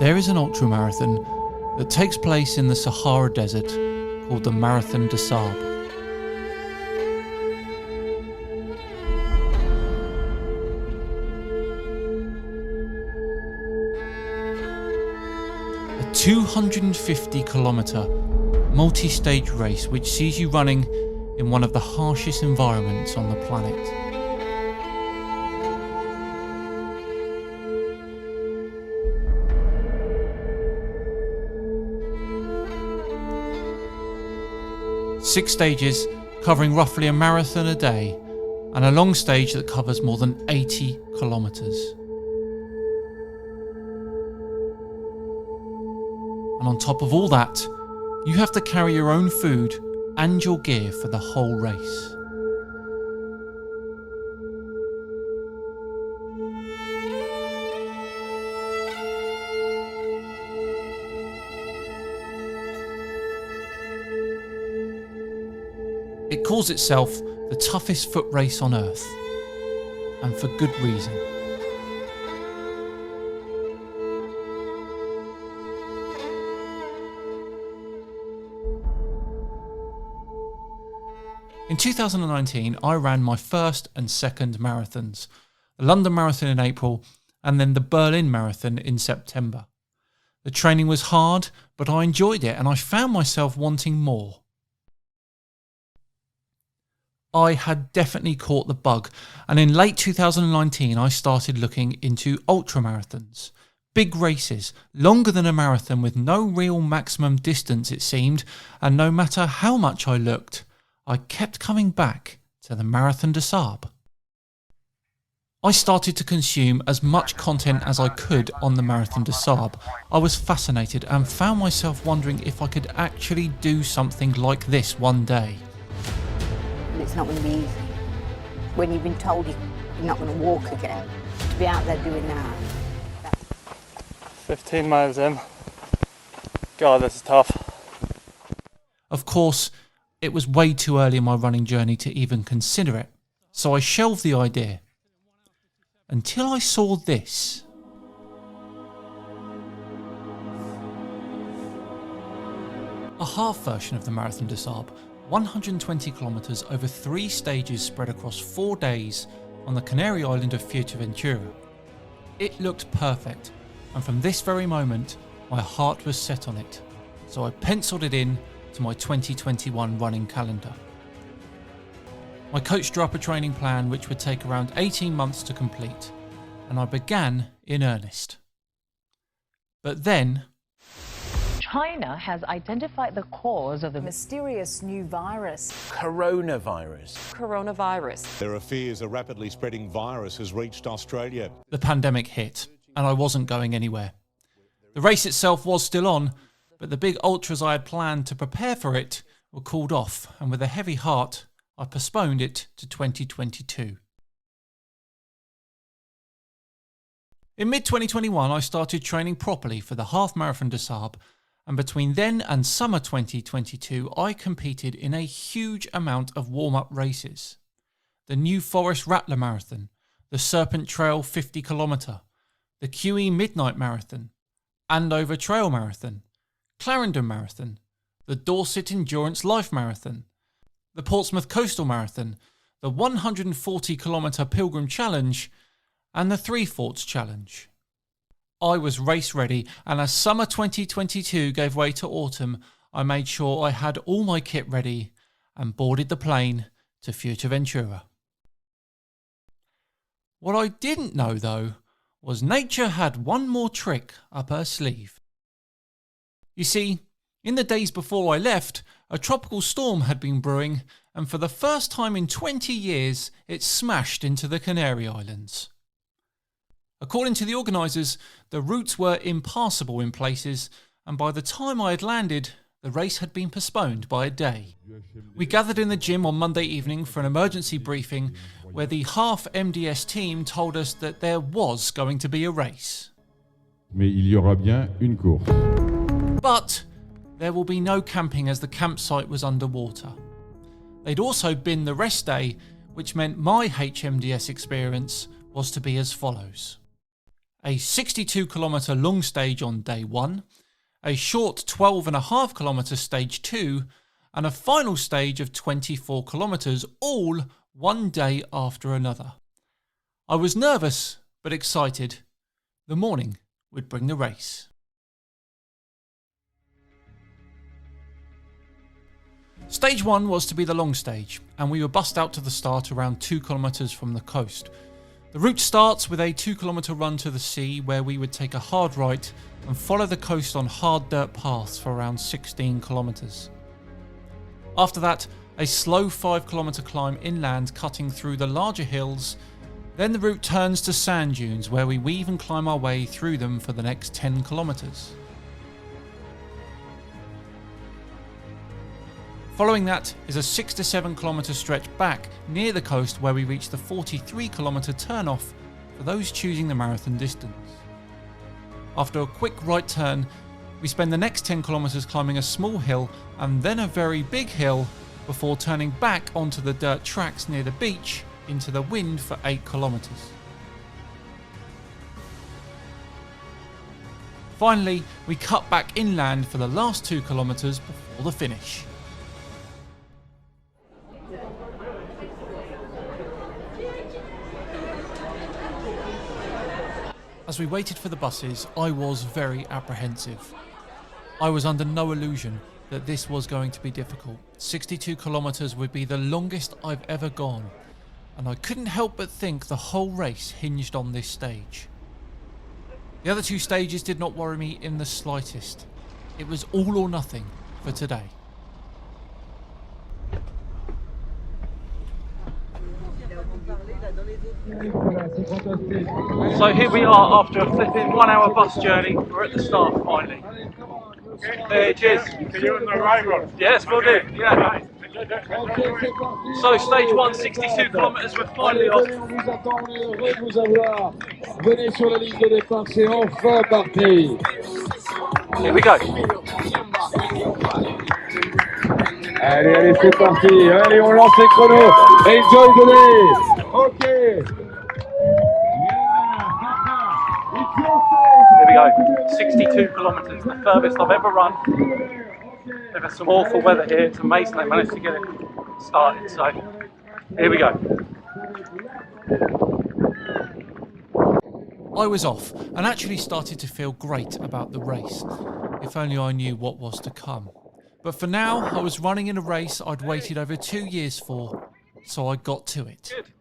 There is an ultramarathon that takes place in the Sahara Desert called the Marathon des Sables. A 250-kilometre multi-stage race which sees you running in one of the harshest environments on the planet. Six stages covering roughly a marathon a day, and a long stage that covers more than 80 kilometres. And on top of all that, you have to carry your own food and your gear for the whole race. It calls itself the toughest foot race on earth, and for good reason. In 2019, I ran my first and second marathons, the London Marathon in April and then the Berlin Marathon in September. The training was hard, but I enjoyed it and I found myself wanting more. I had definitely caught the bug, and in late 2019 I started looking into ultramarathons. Big races, longer than a marathon with no real maximum distance it seemed, and no matter how much I looked, I kept coming back to the Marathon des Sables. I started to consume as much content as I could on the Marathon des Sables. I was fascinated and found myself wondering if I could actually do something like this one day. It's not going to be easy. When you've been told you're not going to walk again, to be out there doing that. 15 miles in. God, this is tough. Of course, it was way too early in my running journey to even consider it, so I shelved the idea. Until I saw this. A half version of the Marathon des Sables, 120 kilometres over 3 stages spread across 4 days on the Canary island of Fuerteventura. It looked perfect, and from this very moment, my heart was set on it, so I penciled it in to my 2021 running calendar. My coach drew up a training plan which would take around 18 months to complete, and I began in earnest. But then, China has identified the cause of the mysterious new virus. Coronavirus. There are fears a rapidly spreading virus has reached Australia. the pandemic hit, and I wasn't going anywhere. The race itself was still on, but the big ultras I had planned to prepare for it were called off, and with a heavy heart, I postponed it to 2022. In mid-2021, I started training properly for the Half Marathon des Sables, and between then and summer 2022, I competed in a huge amount of warm-up races. The New Forest Rattler Marathon, the Serpent Trail 50 km, the QE Midnight Marathon, Andover Trail Marathon, Clarendon Marathon, the Dorset Endurance Life Marathon, the Portsmouth Coastal Marathon, the 140 km Pilgrim Challenge, and the Three Forts Challenge. I was race ready, and as summer 2022 gave way to autumn, I made sure I had all my kit ready and boarded the plane to Fuerteventura. What I didn't know though was nature had one more trick up her sleeve. You see, in the days before I left, a tropical storm had been brewing, and for the first time in 20 years it smashed into the Canary Islands. According to the organisers, the routes were impassable in places, and by the time I had landed, the race had been postponed by a day. We gathered in the gym on Monday evening for an emergency briefing where the Half MDS team told us that there was going to be a race. Mais il y aura bien une course. But there will be no camping as the campsite was underwater. They'd also binned the rest day, which meant my HMDS experience was to be as follows. a 62-kilometre long stage on day 1, a short 12.5 kilometre stage 2, and a final stage of 24 kilometres, all one day after another. I was nervous but excited. The morning would bring the race. Stage 1 was to be the long stage, and we were bussed out to the start around 2 kilometres from the coast. The route starts with a 2-kilometre run to the sea, where we would take a hard right and follow the coast on hard dirt paths for around 16 kilometres. After that, a slow 5-kilometre climb inland cutting through the larger hills. Then the route turns to sand dunes, where we weave and climb our way through them for the next 10 kilometres. Following that is a 6 to 7 kilometre stretch back near the coast, where we reach the 43 kilometre turnoff for those choosing the marathon distance. After a quick right turn, we spend the next 10 kilometres climbing a small hill and then a very big hill before turning back onto the dirt tracks near the beach into the wind for 8 kilometres. Finally, we cut back inland for the last 2 kilometres before the finish. As we waited for the buses, I was very apprehensive. I was under no illusion that this was going to be difficult. 62 kilometres would be the longest I've ever gone, and I couldn't help but think the whole race hinged on this stage. The other 2 stages did not worry me in the slightest. It was all or nothing for today. So here we are after a flipping 1-hour bus journey. We're at the start finally. Cheers. Yes, we'll do. Yeah. So stage 1, 62 kilometres, we're finally off. Here we go. Allez, allez, c'est parti. Allez, on lance les chronos. Enjoy the day. OK. Here we go. 62 kilometres, the furthest I've ever run. They've had some awful weather here. It's amazing they managed to get it started. So here we go. I was off and actually started to feel great about the race. If only I knew what was to come. But for now, I was running in a race I'd waited over 2 years for, so I got to it. Good.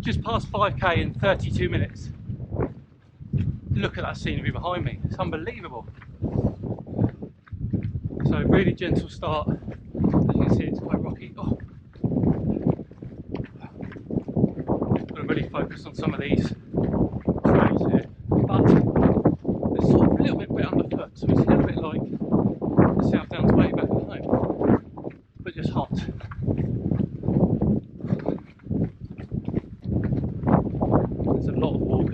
Just past 5k in 32 minutes. Look at that scenery behind me, it's unbelievable. So really gentle start. As you can see, it's quite rocky. Oh. Got to really focus on some of these trails here, but it's sort of a little bit wet underfoot, so it's a little bit like the South Downs way back at home, but just hot.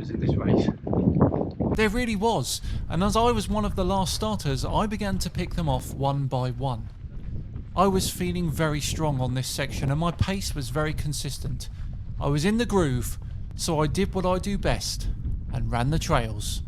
In this race. There really was, and as I was one of the last starters, I began to pick them off one by one. I was feeling very strong on this section and my pace was very consistent. I was in the groove, so I did what I do best and ran the trails.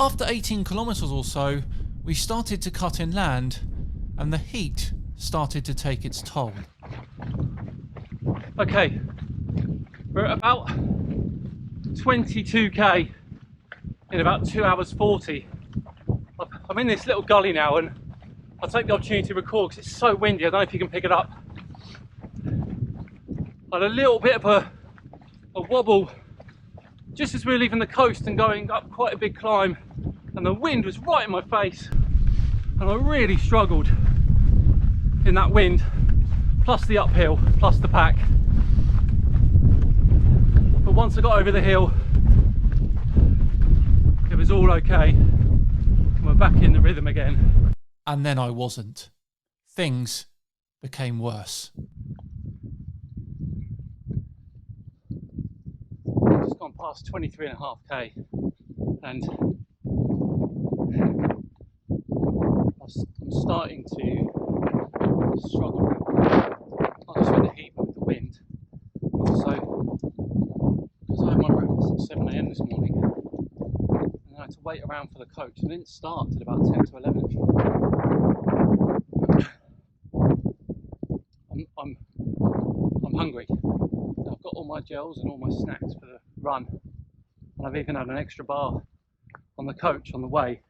After 18 kilometres or so, we started to cut inland and the heat started to take its toll. Okay, we're at about 22k in about 2 hours 40. I'm in this little gully now and I'll take the opportunity to record because it's so windy. I don't know if you can pick it up. I had a little bit of a wobble just as we were leaving the coast and going up quite a big climb, and the wind was right in my face and I really struggled in that wind, plus the uphill, plus the pack. But once I got over the hill, it was all okay. We're back in the rhythm again. And then I wasn't. Things became worse. I've just gone past 23.5k and I'm starting to struggle, not just with the heat but with the wind. Also, because I had my breakfast at 7 AM this morning and I had to wait around for the coach and it didn't start till about 10 to 11. I'm hungry. I've got all my gels and all my snacks for the run, and I've even had an extra bar on the coach on the way,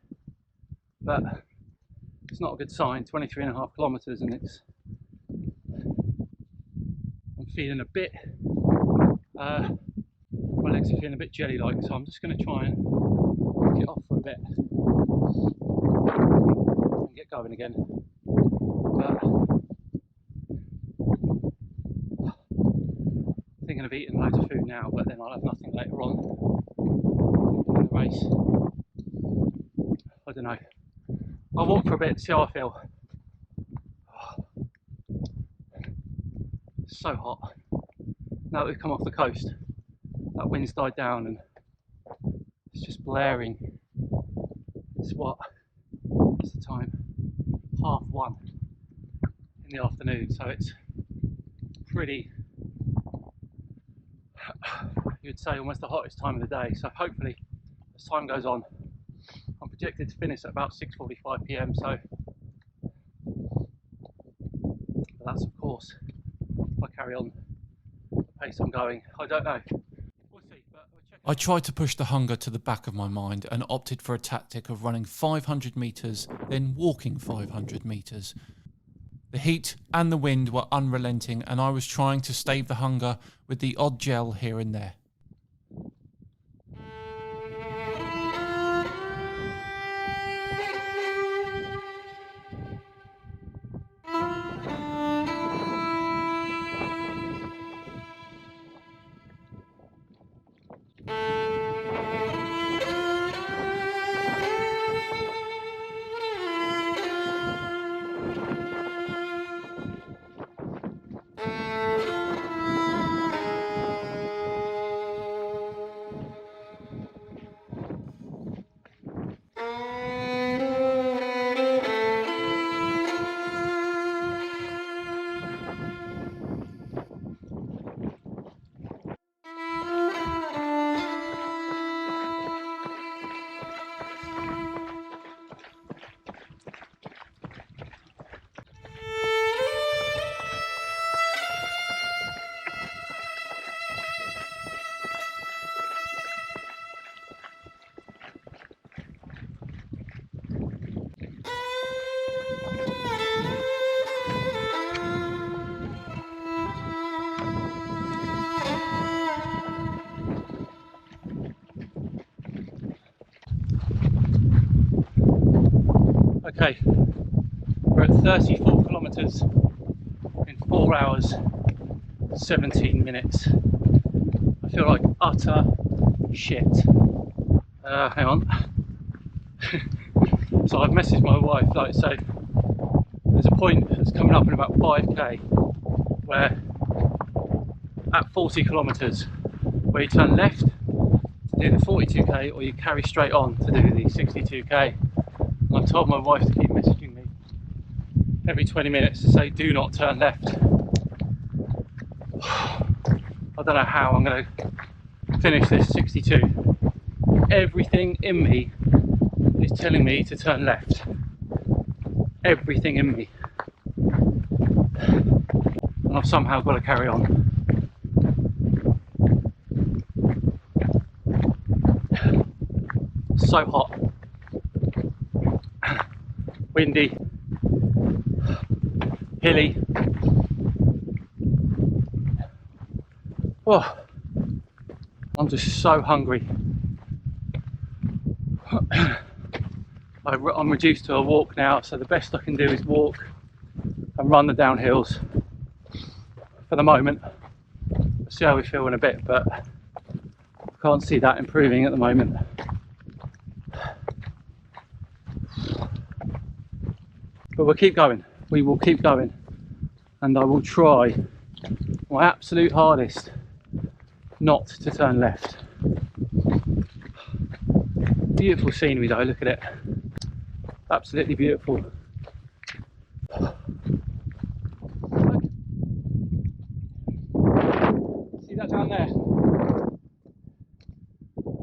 but it's not a good sign. 23.5 kilometers and I'm feeling a bit my legs are feeling a bit jelly like, so I'm just going to try and knock it off for a bit and get going again. But thinking of eating loads of food now, but then I'll have nothing later on in the race. I don't know. I'll walk for a bit, see how I feel. It's so hot. Now that we've come off the coast, that wind's died down and it's just blaring. It's what's the time? 1:30 in the afternoon, so it's pretty, you'd say almost the hottest time of the day. So hopefully as time goes on, I'm projected to finish at about 6:45 PM, so but that's of course if I carry on the pace I'm going. I don't know, we'll see, but we'll check. I tried to push the hunger to the back of my mind and opted for a tactic of running 500 metres, then walking 500 metres. The heat and the wind were unrelenting and I was trying to stave the hunger with the odd gel here and there. Okay, we're at 34 kilometers in 4 hours 17 minutes. I feel like utter shit. Hang on. So I've messaged my wife, like, so there's a point that's coming up in about 5k where at 40 kilometers where you turn left to do the 42k or you carry straight on to do the 62k. And I've told my wife to keep messaging me every 20 minutes to say do not turn left. I don't know how I'm going to finish this 62. Everything in me is telling me to turn left. Everything in me. And I've somehow got to carry on. So hot. Windy. Hilly. Oh, I'm just so hungry. I'm reduced to a walk now, so the best I can do is walk and run the downhills for the moment. We'll see how we feel in a bit, but I can't see that improving at the moment. But we'll keep going. We will keep going, and I will try my absolute hardest not to turn left. Beautiful scenery though, look at it. Absolutely beautiful. See that down there?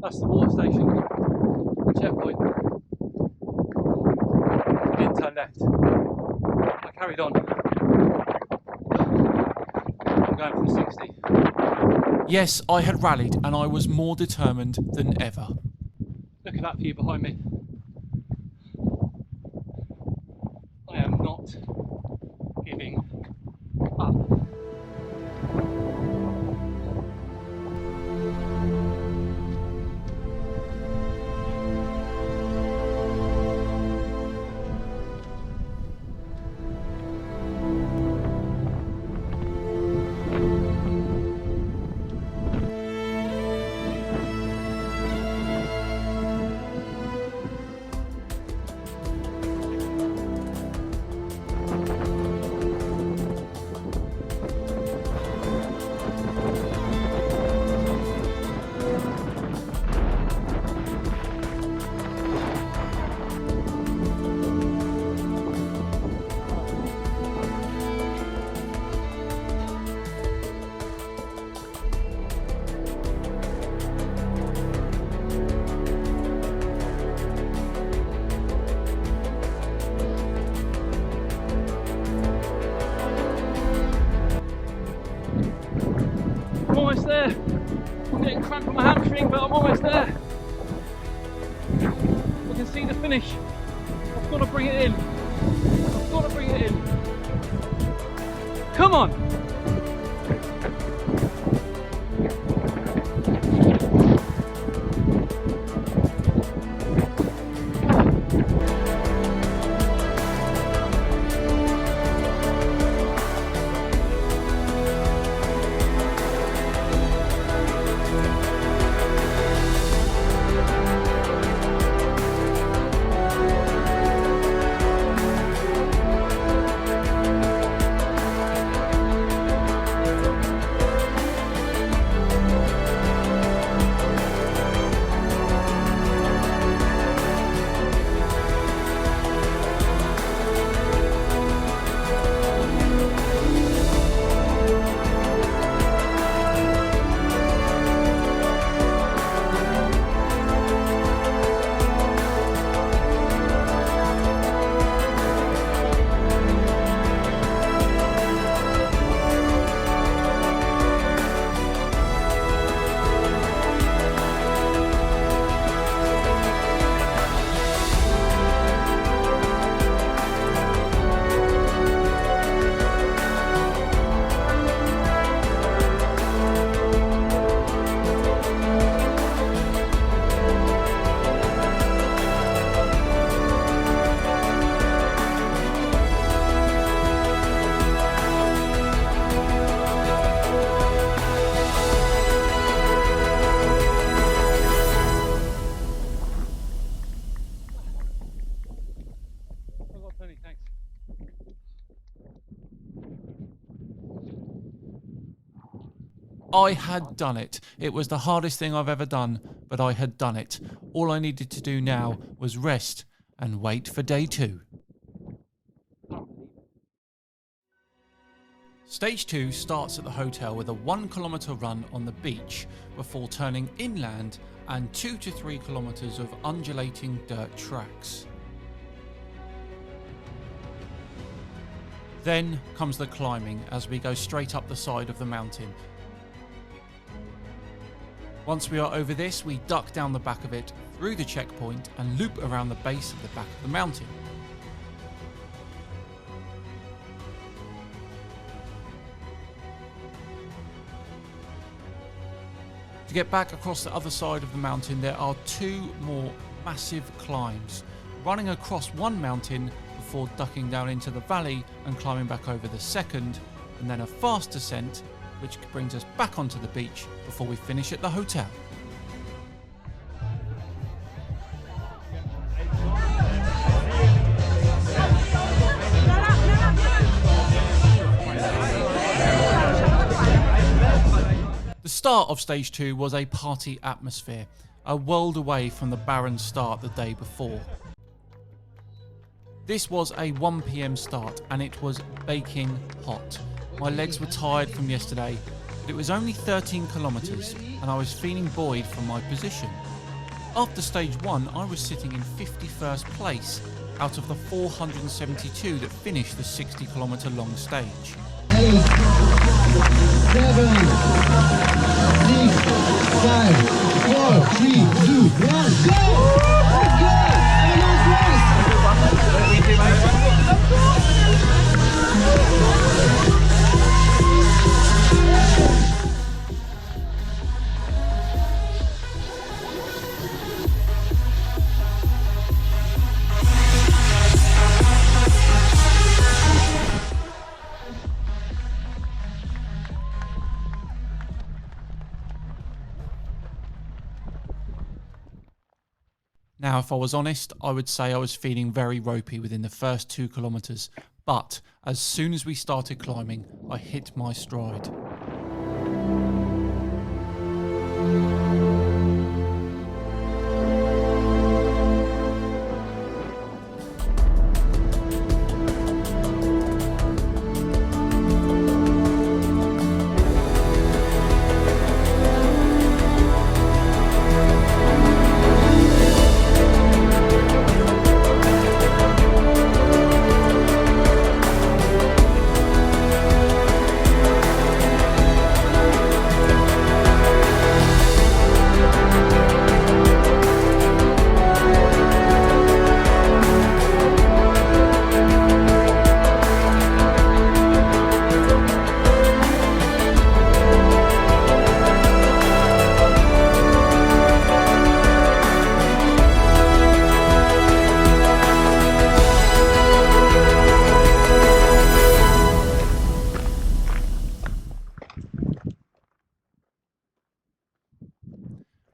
That's the water station, the checkpoint. I didn't turn left. I carried on. I'm going for the 60. Yes, I had rallied and I was more determined than ever. Look at that view behind me. I am not giving up. I'm almost there. I'm getting cramped on my hamstring, but I'm almost there. I can see the finish. I've got to bring it in. I've got to bring it in. Come on! Thanks. I had done it. It was the hardest thing I've ever done, but I had done it. All I needed to do now was rest and wait for day 2. Stage 2 starts at the hotel with a 1 kilometre run on the beach before turning inland and 2 to 3 kilometres of undulating dirt tracks. Then comes the climbing as we go straight up the side of the mountain. Once we are over this, we duck down the back of it through the checkpoint and loop around the base of the back of the mountain. To get back across the other side of the mountain, there are 2 more massive climbs, running across one mountain before ducking down into the valley and climbing back over the second, and then a fast descent which brings us back onto the beach before we finish at the hotel. The start of stage 2 was a party atmosphere, a world away from the barren start the day before. This was a 1 PM start and it was baking hot. My legs were tired from yesterday, but it was only 13 kilometres and I was feeling buoyed from my position. After stage 1, I was sitting in 51st place out of the 472 that finished the 60 kilometre long stage. 8, 7, 6, 5, 4, 3, 2, 1, go! Let's go! Have a nice race! Now, if I was honest, I would say I was feeling very ropey within the first 2 kilometres, but as soon as we started climbing, I hit my stride.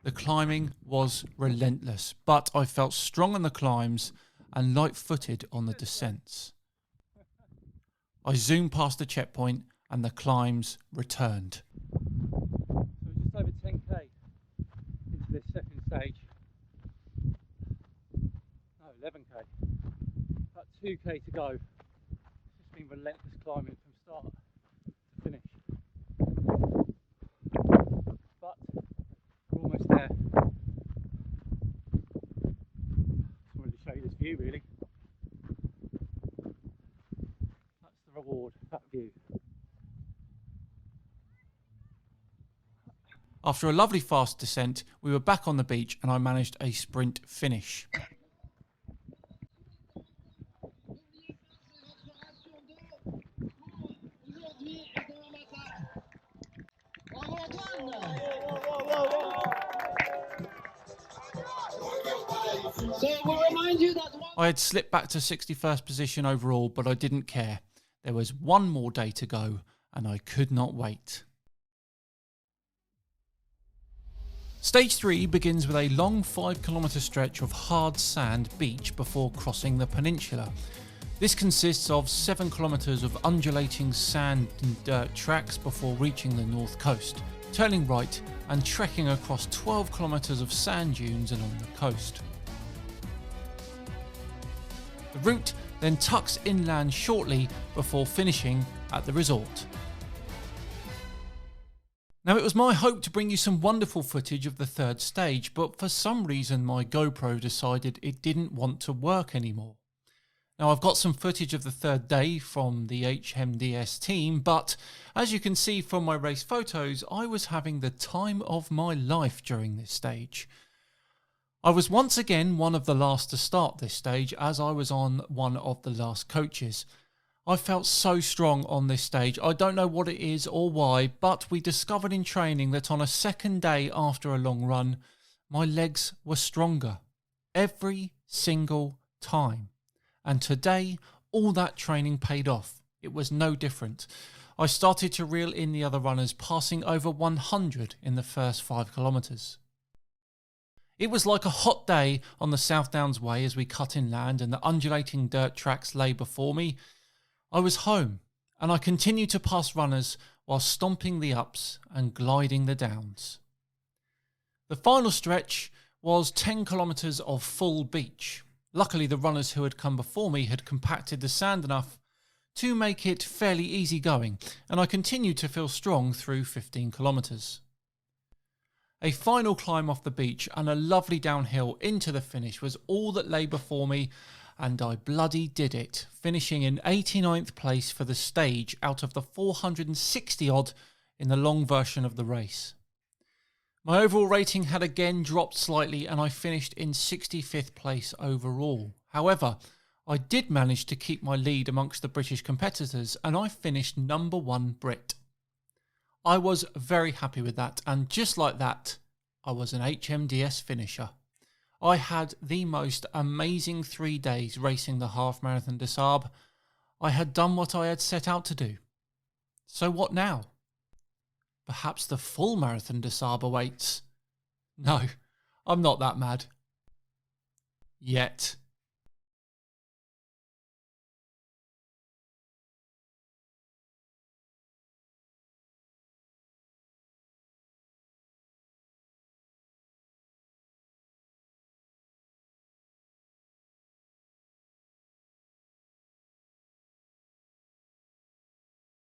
The climbing was relentless, but I felt strong on the climbs and light-footed on the descents. I zoomed past the checkpoint and the climbs returned. So just over 10k into this second stage. No, 11k. About 2k to go. It's just been relentless climbing from start to finish. But we're almost there. Just wanted to show you this view really. That's the reward, that view. After a lovely fast descent, we were back on the beach and I managed a sprint finish. I had slipped back to 61st position overall, but I didn't care. There was one more day to go and I could not wait. Stage 3 begins with a long 5-kilometre stretch of hard sand beach before crossing the peninsula. This consists of 7 kilometres of undulating sand and dirt tracks before reaching the north coast, turning right and trekking across 12 kilometres of sand dunes along the coast. The route then tucks inland shortly before finishing at the resort. Now, it was my hope to bring you some wonderful footage of the third stage, but for some reason my GoPro decided it didn't want to work anymore. Now, I've got some footage of the third day from the HMDS team, but as you can see from my race photos, I was having the time of my life during this stage. I was once again one of the last to start this stage, as I was on one of the last coaches. I felt so strong on this stage. I don't know what it is or why, but we discovered in training that on a second day after a long run, my legs were stronger every single time. And today, all that training paid off. It was no different. I started to reel in the other runners, passing over 100 in the first 5 kilometres. It was like a hot day on the South Downs Way as we cut inland and the undulating dirt tracks lay before me. I was home, and I continued to pass runners while stomping the ups and gliding the downs. The final stretch was 10 kilometres of full beach. Luckily, the runners who had come before me had compacted the sand enough to make it fairly easy going, and I continued to feel strong through 15 kilometres. A final climb off the beach and a lovely downhill into the finish was all that lay before me, and I bloody did it, finishing in 89th place for the stage out of the 460 odd in the long version of the race. My overall rating had again dropped slightly and I finished in 65th place overall. However, I did manage to keep my lead amongst the British competitors and I finished number 1 Brit. I was very happy with that, and just like that, I was an HMDS finisher. I had the most amazing 3 days racing the half marathon des Sables. I had done what I had set out to do. So what now? Perhaps the full marathon des Sables awaits. No, I'm not that mad. Yet.